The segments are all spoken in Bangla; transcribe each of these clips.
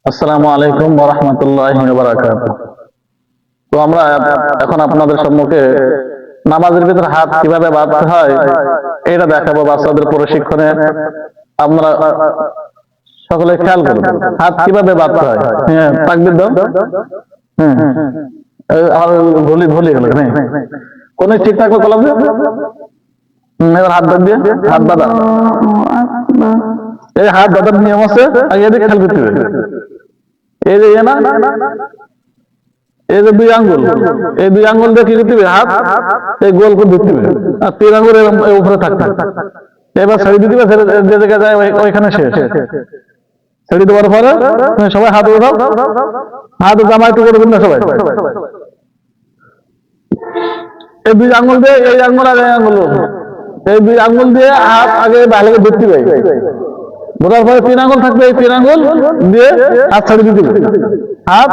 আসসালামু আলাইকুম ওয়া রাহমাতুল্লাহি ওয়া বারাকাতুহু। তো আমরা এখন আপনাদের সম্মুখে নামাজের ভিতরে হাত কিভাবে বাঁধতে হয় এটা দেখাবো বাচ্চাদের প্রশিক্ষণে। আমরা সকলে খেয়াল করুন হাত কিভাবে বাঁধতে হয়। হ্যাঁ, তাকবীর দাও। হ্যাঁ, আমার ভুলি ভুলি গেল। হ্যাঁ, কোন ঠিক থাকলে কলম দিয়ে এবার হাত বাঁধ দিয়ে হাত বাঁধা। এই হাত বাঁধার নিয়ম আছে, আগে এদিকে খেয়াল করতে হবে। এই যে না, এই যে দুই আঙ্গুল, এই দুই আঙ্গুল দিয়ে কি করতে হবে? হাত এই গোল করে ধরতে হবে, আর তিন আঙ্গুল উপরে থাকতে হবে। এবার ছেড়ে দিতে হবে, যে জায়গায় যায় ওইখানে শেষ। ছেড়ে দেওয়ার পরে সবাই হাত উঠাও, হাত জামা একটু করে না সবাই। এই দুই আঙ্গুল দিয়ে এই আঙ্গুল আর এই আঙ্গুল, এই দুই আঙ্গুল দিয়ে হাত আগে ভালো করে ধরতে হবে। ধরার পরে তিন আঙ্গুল থাকবে, এই তিন আঙ্গুল দিয়ে হাত ছেড়ে দিতে হবে, হাত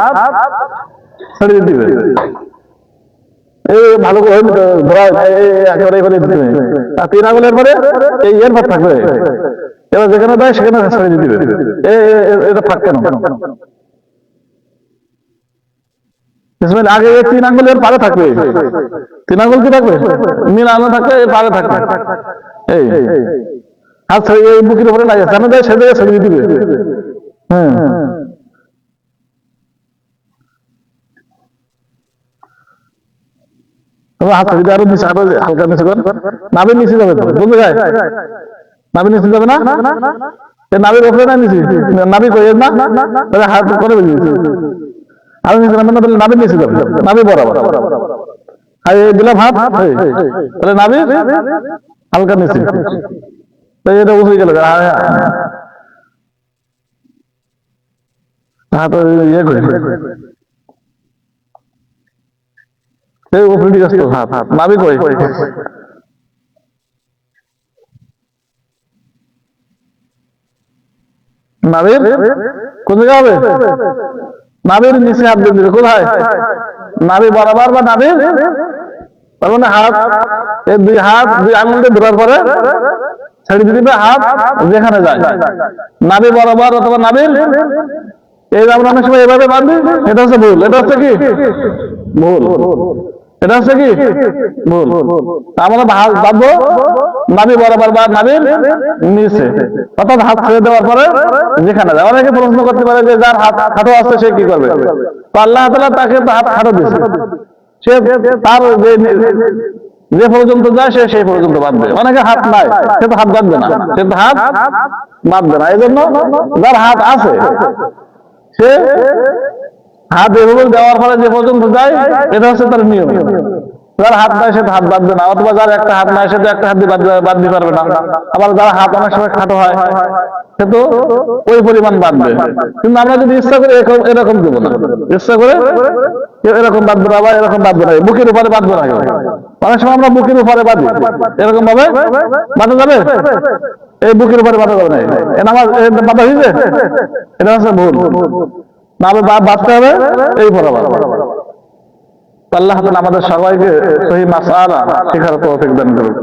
ছেড়ে দিতে হবে। এই ভালো করে ধরা একেবারে এবারে দিতে হবে। আর তিন আঙ্গুলের পরে এই এর ভাত থাকবে, এবার যেখানে দেয় সেখানে ছেড়ে দিতে হবে। এটা থাক কেন? আগে এই তিন আঙ্গুলের পারে থাকবে, তিন আঙ্গুল কি থাকবে? মিলানো থাকবে, এর পারে থাকবে। এই হাত ছেড়ে এই বুকের উপরে লাগে, যেখানে দেয় সে জায়গায় ছেড়ে দিতে হবে। হ্যাঁ, হাত ছেড়ে দিয়ে আরো নিচে, আরো হালকা নিচে কর। নাভির নিচে যাবে তো, বুঝতে যায়? নাভির নিচে যাবে না, নাভির উপরে না নিচে? নাভি কই না, তাহলে হাত করে বেরিয়েছে। আরো নিচে নামবে না, তাহলে নাভির নিচে যাবে, নাভি বরাবর। আর এই দিলাম হাত, তাহলে নাভি হালকা নিচে, তাই এটা উঠে গেল। হাত ইয়ে করে এই উপরে দিকে আসতো, হাত হাত নাভি কই? নাভির কোন জায়গা হবে? নাভির নিচে হাত দিয়ে দিবে। কোথায়? নাভি বরাবর বা নাভির, তার মানে হাত এই দুই হাত দুই আঙুল দিয়ে ধরার পরে ছেড়ে দিবে, হাত যেখানে যায় নাভি বরাবর অথবা নাভির। এই আমরা অনেক সময় এভাবে বাঁধি, এটা হচ্ছে ভুল। এটা হচ্ছে কি ভুল? এটা হচ্ছে কি ভুল? আমরা বাঁধবো নাভি বরাবর বা নাভির নিচে, অর্থাৎ হাত ছেড়ে দেওয়ার পরে যেখানে যায়। অনেকে প্রশ্ন করতে পারে যে যার হাত খাটো আছে সে কি করবে? তো আল্লাহ তাআলা তাকে তো হাত খাটো দিয়েছে, সে তার যে পর্যন্ত যায় সে সেই পর্যন্ত বাঁধবে। অনেকে হাত নাই, সে তো হাত বাঁধবে না, সে তো হাত বাঁধবে না। এই জন্য যার হাত আছে সে হাত এভাবে দেওয়ার ফলে যে পর্যন্ত যায় এটা হচ্ছে তার নিয়ম। যার হাত নাই সে হাত বাঁধবে না, অথবা যার একটা হাত নাই সে তো একটা হাত দিয়ে বাঁধতে পারবে না। আবার যার হাত অনেক সময় খাটো হয় সে তো ওই পরিমাণ বাঁধবে। কিন্তু আমরা যদি ইচ্ছা করে এরকম দেবো না, ইচ্ছা করে এরকম বাঁধবো না, আবার এরকম বাঁধবো না, বুকের উপরে বাঁধবো না। অনেক সময় আমরা বুকের উপরে বাঁধি, এরকম ভাবে বাঁধা যাবে? এই বুকের উপরে বাঁধা যাবে না, আমার বাঁধা হয়েছে, এটা হচ্ছে ভুল। না বাঁধতে হবে এই বরাবর। আল্লাহ আমাদের সবাইকে সহি মাসআলা শেখার তৌফিক দান করুন।